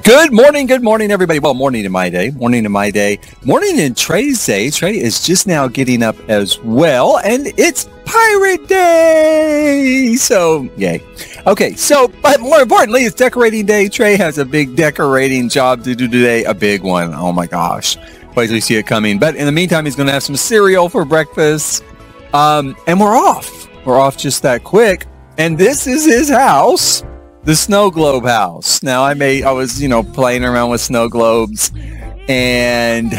Good morning, everybody. Well, morning in my day, morning in Trey's day. Trey is just now getting up as well, and it's Pirate Day! So, yay. Okay, so, but more importantly, it's decorating day. Trey has a big decorating job to do today, a big one. Oh my gosh. Wait till you see it coming. But in the meantime, he's going to have some cereal for breakfast, and we're off. We're off just that quick, and this is his house. The snow globe house. Now I was, playing around with snow globes, and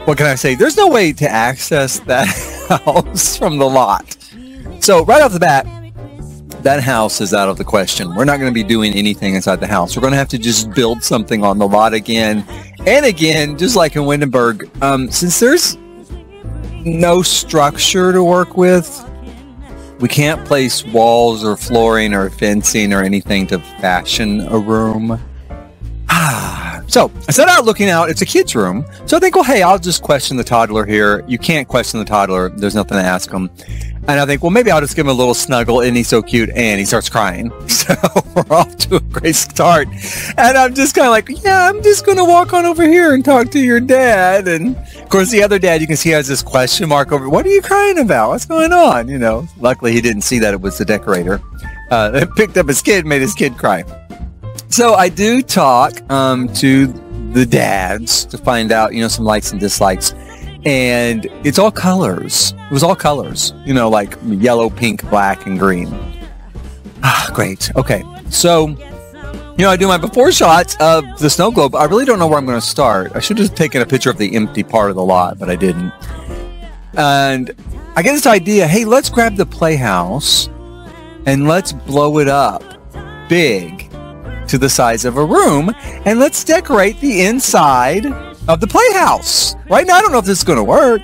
what can I say? There's no way to access that house from the lot. So right off the bat, that house is out of the question. We're not going to be doing anything inside the house. We're going to have to just build something on the lot again and again, just like in Windenburg. Since there's no structure to work with, we can't place walls or flooring or fencing or anything to fashion a room. So I set out looking out. It's a kid's room. So I think, well, hey, I'll just question the toddler here. You can't question the toddler. There's nothing to ask him. And I think, well, maybe I'll just give him a little snuggle, and he's so cute, and he starts crying. So we're off to a great start. And I'm just kind of like, yeah, I'm just going to walk on over here and talk to your dad. And, of course, the other dad, you can see, has this question mark over, what are you crying about? What's going on? Luckily, he didn't see that it was the decorator. It picked up his kid, made his kid cry. So I do talk to the dads to find out, some likes and dislikes. And it's all colors. It was all colors, like yellow, pink, black, and green. Great. Okay. So, I do my before shots of the snow globe. I really don't know where I'm going to start. I should have taken a picture of the empty part of the lot, but I didn't. And I get this idea, hey, let's grab the playhouse and let's blow it up big to the size of a room, and let's decorate the inside of the playhouse. Right now, I don't know if this is going to work.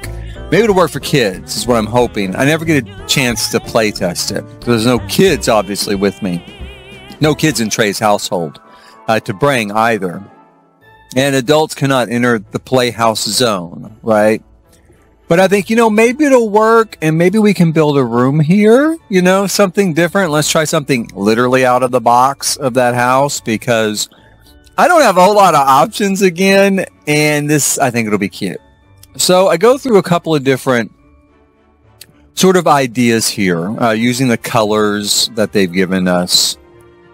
Maybe it'll work for kids, is what I'm hoping. I never get a chance to play test it. There's no kids, obviously, with me. No kids in Trey's household to bring either. And adults cannot enter the playhouse zone, right? But I think, maybe it'll work, and maybe we can build a room here, something different. Let's try something literally out of the box of that house, because I don't have a whole lot of options again, and I think it'll be cute. So I go through a couple of different sort of ideas here, using the colors that they've given us,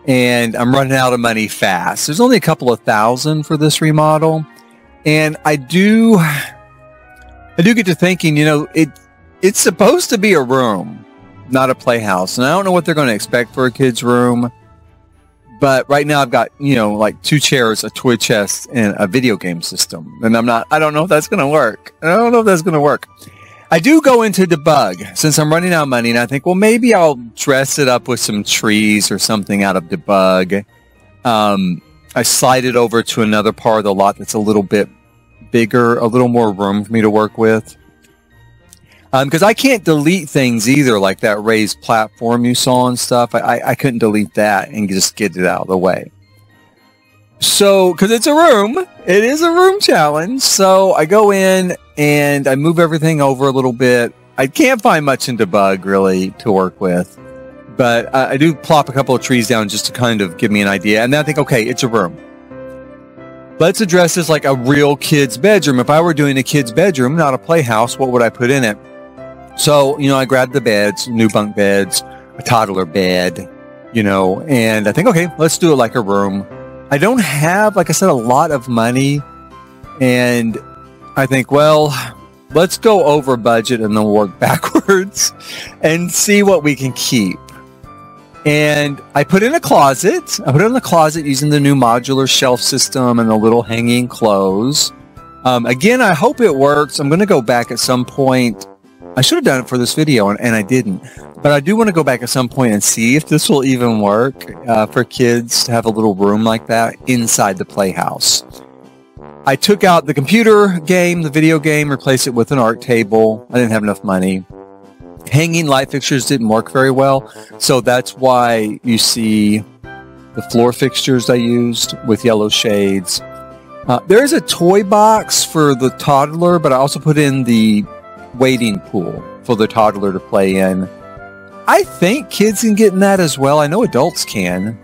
and I'm running out of money fast. There's only a couple of thousand for this remodel, and I do get to thinking, it's supposed to be a room, not a playhouse, and I don't know what they're going to expect for a kid's room. But right now I've got, like 2 chairs, a toy chest, and a video game system. And I don't know if that's going to work. I do go into debug since I'm running out of money, and I think, well, maybe I'll dress it up with some trees or something out of debug. I slide it over to another part of the lot that's a little bit bigger, a little more room for me to work with. Because I can't delete things either, like that raised platform you saw and stuff. I couldn't delete that and just get it out of the way. So, because it's a room, it is a room challenge. So I go in and I move everything over a little bit. I can't find much in debug really to work with, but I do plop a couple of trees down just to kind of give me an idea. And then I think, okay, it's a room. Let's address this like a real kid's bedroom. If I were doing a kid's bedroom, not a playhouse, what would I put in it? So, I grabbed the beds, new bunk beds, a toddler bed, and I think, okay, let's do it like a room. I don't have, like I said, a lot of money, and I think, well, let's go over budget and then work backwards and see what we can keep. And I put in a closet. I put it in the closet using the new modular shelf system and the little hanging clothes. Again, I hope it works. I'm going to go back at some point. I should have done it for this video, and I didn't. But I do want to go back at some point and see if this will even work for kids to have a little room like that inside the playhouse. I took out the computer game, the video game, replaced it with an art table. I didn't have enough money. Hanging light fixtures didn't work very well, so that's why you see the floor fixtures I used with yellow shades. There's a toy box for the toddler, but I also put in the wading pool for the toddler to play in. I think kids can get in that as well. I know adults can.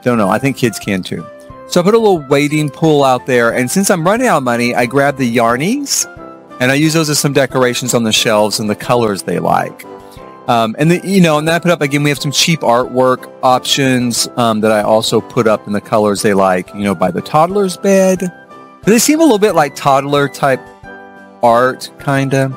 Don't know. I think kids can too. So I put a little wading pool out there, and since I'm running out of money, I grabbed the yarnies, and I use those as some decorations on the shelves and the colors they like. And then I put up, again, we have some cheap artwork options that I also put up in the colors they like, by the toddler's bed. They seem a little bit like toddler type art, kind of.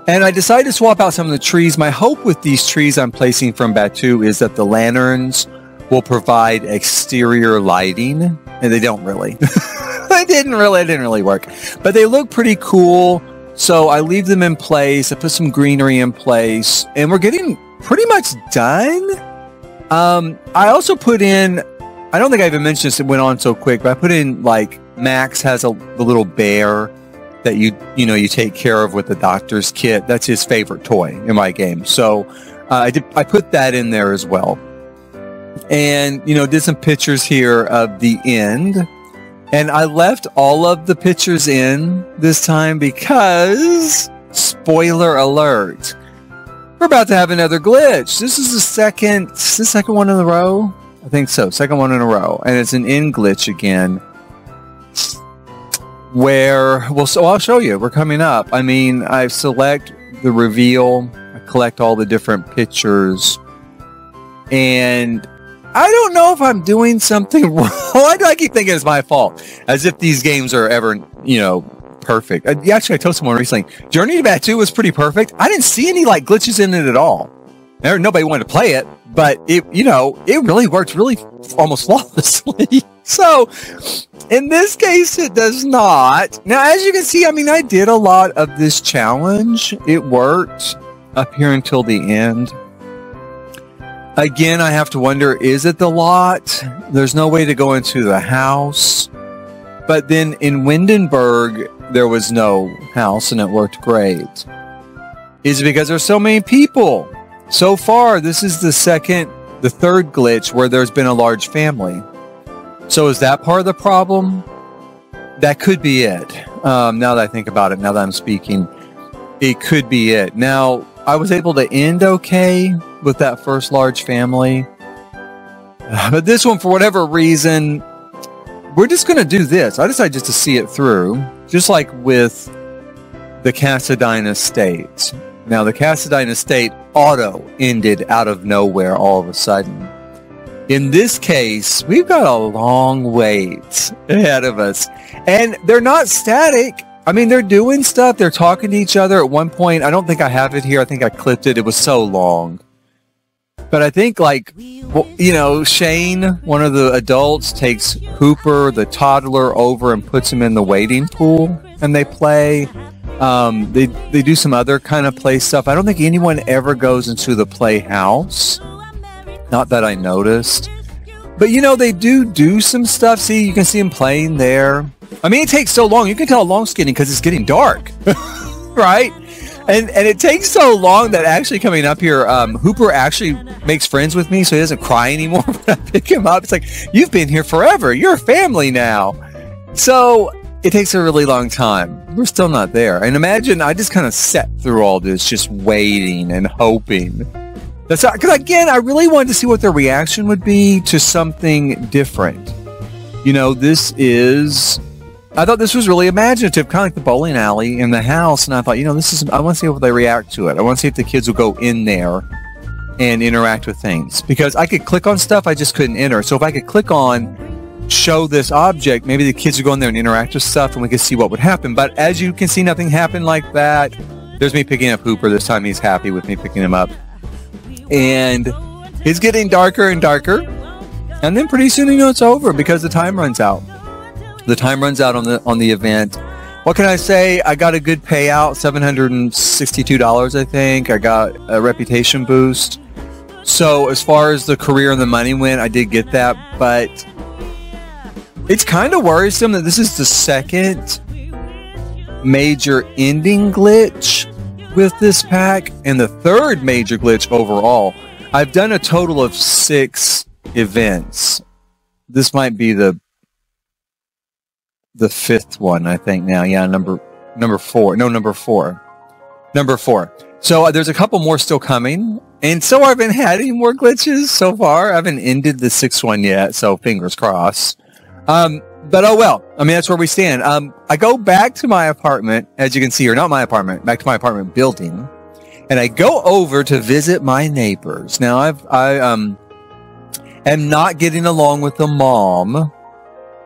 And I decided to swap out some of the trees. My hope with these trees I'm placing from Batu is that the lanterns will provide exterior lighting, and they don't really. It didn't really work. But they look pretty cool, so I leave them in place. I put some greenery in place, and we're getting pretty much done. I also put in, I don't think I even mentioned this, it went on so quick, but I put in, like, Max has the little bear that you take care of with the doctor's kit. That's his favorite toy in my game. So I put that in there as well. And, did some pictures here of the end. And I left all of the pictures in this time because, spoiler alert, we're about to have another glitch. This is the second one in a row? I think so, second one in a row. And it's an end glitch again. So I'll show you. We're coming up. I mean, I select the reveal. I collect all the different pictures. And I don't know if I'm doing something wrong. Why do I keep thinking it's my fault? As if these games are ever, perfect. Actually, I told someone recently, Journey to Batu was pretty perfect. I didn't see any, glitches in it at all. Nobody wanted to play it, but it really worked really almost flawlessly. So, in this case, it does not. Now, as you can see, I did a lot of this challenge. It worked up here until the end. Again, I have to wonder, is it the lot? There's no way to go into the house. But then in Windenburg, there was no house, and it worked great. Is it because there's so many people? So far, this is the third glitch where there's been a large family. So is that part of the problem? That could be it. Now that I think about it, now that I'm speaking, it could be it. Now, I was able to end okay with that first large family. But this one, for whatever reason, we're just going to do this. I decided just to see it through, just like with the Cassadine Estate. Now, the Cassadine Estate auto ended out of nowhere all of a sudden. In this case, we've got a long wait ahead of us. And they're not static. They're doing stuff. They're talking to each other. At one point, I don't think I have it here. I think I clipped it. It was so long. But I think, Shane, one of the adults, takes Hooper, the toddler, over and puts him in the wading pool, and they play. They do some other kind of play stuff. I don't think anyone ever goes into the playhouse. Not that I noticed. But, they do some stuff. See, you can see them playing there. It takes so long. You can tell how long it's getting because it's getting dark. Right? And it takes so long that actually coming up here, Hooper actually makes friends with me, so he doesn't cry anymore when I pick him up. It's like, you've been here forever. You're a family now. So it takes a really long time. We're still not there. And imagine I just kind of sat through all this, just waiting and hoping. Because again, I really wanted to see what their reaction would be to something different. I thought this was really imaginative, kind of like the bowling alley in the house. And I thought, I want to see how they react to it. I want to see if the kids will go in there and interact with things. Because I could click on stuff, I just couldn't enter. So if I could click on show this object, maybe the kids would go in there and interact with stuff and we could see what would happen. But as you can see, nothing happened like that. There's me picking up Hooper. This time he's happy with me picking him up. And it's getting darker and darker. And then pretty soon, it's over because the time runs out. The time runs out on the event. What can I say? I got a good payout, $762, I think. I got a reputation boost. So as far as the career and the money went, I did get that. But it's kind of worrisome that this is the second major ending glitch with this pack and the third major glitch overall. I've done a total of 6 events. This might be the 5th one, I think now. Yeah, number 4. No, number 4. Number 4. So there's a couple more still coming, And so I haven't had any more glitches so far. I haven't ended the 6th one yet, so fingers crossed. But oh well. I mean, that's where we stand. I go back to my apartment, as you can see, or not my apartment, back to my apartment building, and I go over to visit my neighbors. Now, I am not getting along with the mom,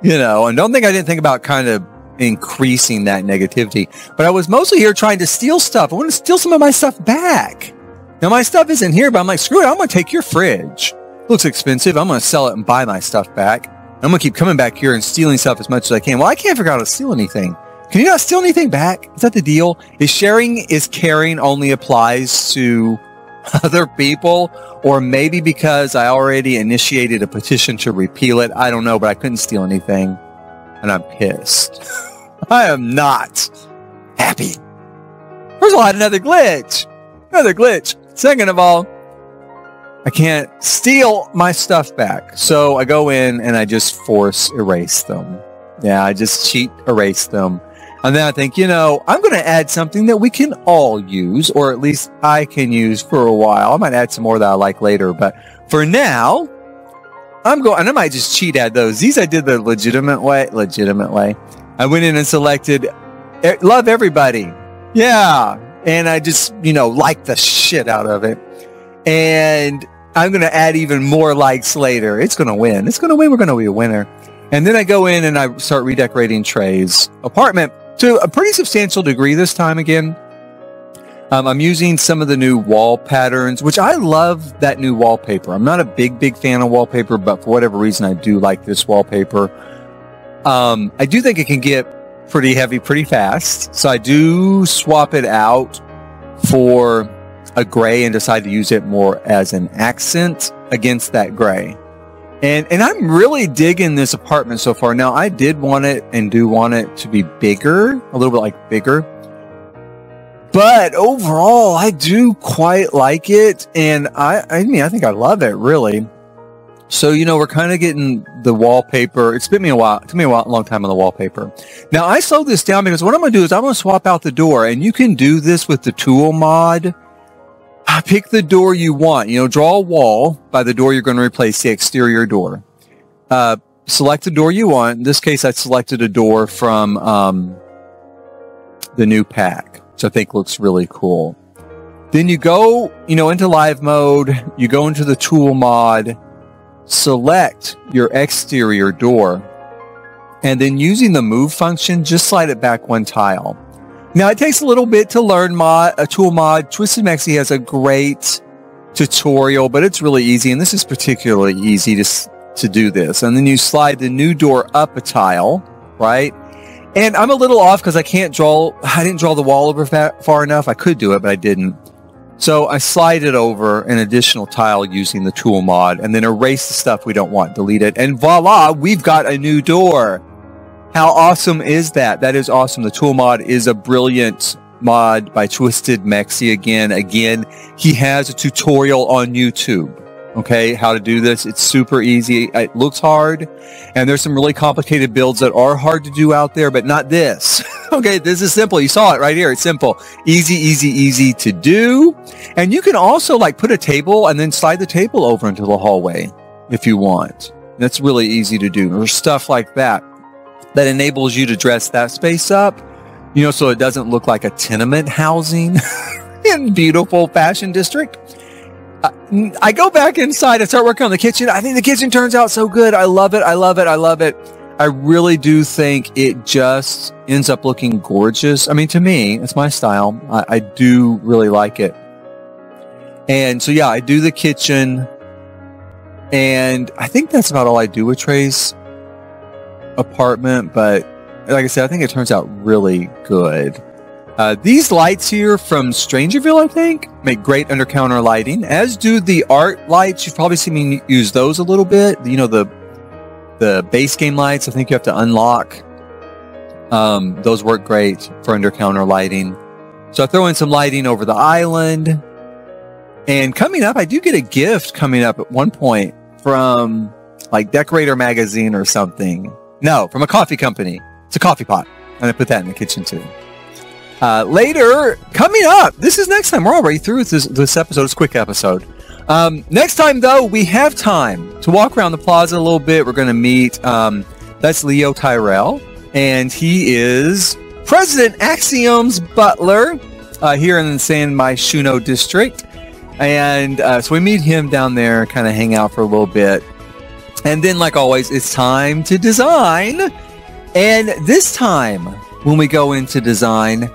you know, and don't think I didn't think about kind of increasing that negativity. But I was mostly here trying to steal stuff. I want to steal some of my stuff back. Now, my stuff isn't here, but I'm like, screw it. I'm going to take your fridge. It looks expensive. I'm going to sell it and buy my stuff back. I'm going to keep coming back here and stealing stuff as much as I can. Well, I can't figure out how to steal anything. Can you not steal anything back? Is that the deal? Is sharing is caring only applies to other people? Or maybe because I already initiated a petition to repeal it. I don't know, but I couldn't steal anything. And I'm pissed. I am not happy. First of all, I had another glitch. Second of all, I can't steal my stuff back. So I go in and I just force erase them. Yeah, I just cheat erase them. And then I think, you know, I'm going to add something that we can all use, or at least I can use for a while. I might add some more that I like later, but for now, and I might just cheat add those. These I did the legitimate way. I went in and selected love everybody. Yeah. And I just, you know, like the shit out of it. And I'm going to add even more likes later. It's going to win. We're going to be a winner. And then I go in and I start redecorating Trey's apartment to a pretty substantial degree this time again. I'm using some of the new wall patterns, which I love that new wallpaper. I'm not a big fan of wallpaper, but for whatever reason, I do like this wallpaper. I do think it can get pretty heavy pretty fast. So I do swap it out for a gray and decide to use it more as an accent against that gray. And I'm really digging this apartment so far. Now, I did want it and do want it to be bigger, a little bit like bigger. But overall, I do quite like it. And I mean, I think I love it, really. So, you know, we're kind of getting the wallpaper. It took me a long time on the wallpaper. Now, I slowed this down because what I'm going to do is I'm going to swap out the door. And you can do this with the tool mod. Pick the door you want. You know, draw a wall by the door you're going to replace, the exterior door. Select the door you want. In this case, I selected a door from the new pack, which I think looks really cool. Then you go, you know, into live mode. You go into the tool mod. Select your exterior door. And then using the move function, just slide it back one tile. Now, it takes a little bit to learn a tool mod. Twisted Maxi has a great tutorial, but it's really easy. And this is particularly easy to do this. And then you slide the new door up a tile, right? And I'm a little off because I didn't draw the wall over far enough. I could do it, but I didn't. So I slide it over an additional tile using the tool mod and then erase the stuff we don't want, delete it. And voila, we've got a new door. How awesome is that? That is awesome. The tool mod is a brilliant mod by Twisted Maxi again. Again, he has a tutorial on YouTube. Okay, how to do this. It's super easy. It looks hard, and there's some really complicated builds that are hard to do out there, but not this. Okay, this is simple. You saw it right here. It's simple. Easy to do. And you can also like put a table and then slide the table over into the hallway if you want. That's really easy to do. Or stuff like that. That enables you to dress that space up, you know, so it doesn't look like a tenement housing in beautiful fashion district. I go back inside and start working on the kitchen. I think the kitchen turns out so good. I love it. I really do think it just ends up looking gorgeous. I mean, to me, it's my style. I do really like it. And so, yeah, I do the kitchen. And I think that's about all I do with Trey's apartment. But like I said, I think it turns out really good. These lights here from Strangerville, I think, make great under-counter lighting, as do the art lights. You've probably seen me use those a little bit. You know, the base game lights, I think you have to unlock. Those work great for under-counter lighting. So I throw in some lighting over the island. And coming up, I do get a gift coming up at one point from, like, Decorator Magazine or something. No, from a coffee company. It's a coffee pot. And I put that in the kitchen, too. later, coming up, this is next time. We're already through this episode. It's a quick episode. Next time, though, we have time to walk around the plaza a little bit. We're going to meet, that's Leo Tyrell, and he is President Axiom's butler here in the San Myshuno district. And so we meet him down there, kind of hang out for a little bit. And then, like always, it's time to design. And this time, when we go into design,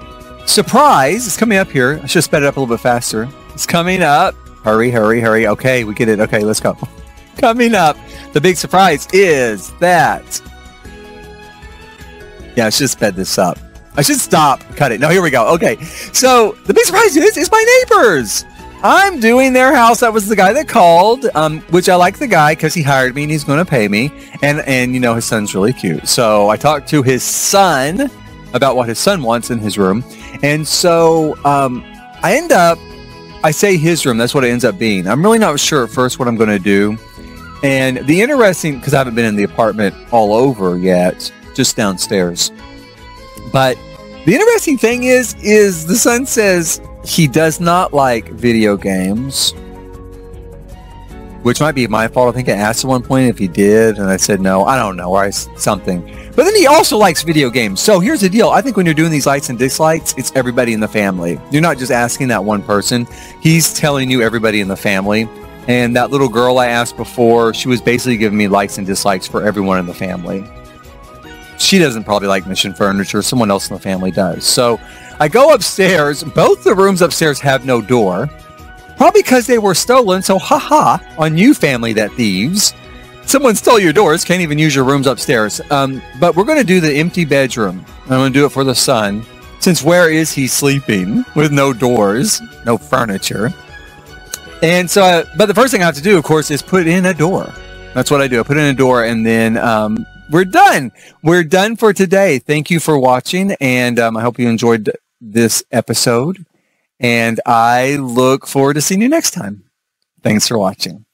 surprise, it's coming up here. I should have sped it up a little bit faster. It's coming up. Hurry, hurry, hurry. Okay, we get it. Okay, let's go. Coming up, the big surprise is that... Yeah, I should have sped this up. I should stop. Cut it. No, here we go. Okay, so the big surprise is my neighbors. I'm doing their house. That was the guy that called, which I like the guy because he hired me and he's going to pay me. And you know, his son's really cute. So I talked to his son about what his son wants in his room. And so I say his room. That's what it ends up being. I'm really not sure at first what I'm going to do. And the interesting, because I haven't been in the apartment all over yet, just downstairs. But the interesting thing is the son says he does not like video games, which might be my fault. I think I asked at one point if he did, and I said no. I don't know, or something. But then he also likes video games. So here's the deal. I think when you're doing these likes and dislikes, it's everybody in the family. You're not just asking that one person. He's telling you everybody in the family. And that little girl I asked before, she was basically giving me likes and dislikes for everyone in the family. She doesn't probably like Mission Furniture. Someone else in the family does. So I go upstairs. Both the rooms upstairs have no door. Probably because they were stolen. So haha, on you family that thieves. Someone stole your doors. Can't even use your rooms upstairs. But we're going to do the empty bedroom. I'm going to do it for the son. Since where is he sleeping with no doors, no furniture? And so, but the first thing I have to do, of course, is put in a door. That's what I do. I put in a door and then we're done. We're done for today. Thank you for watching. And I hope you enjoyed this episode. And I look forward to seeing you next time. Thanks for watching.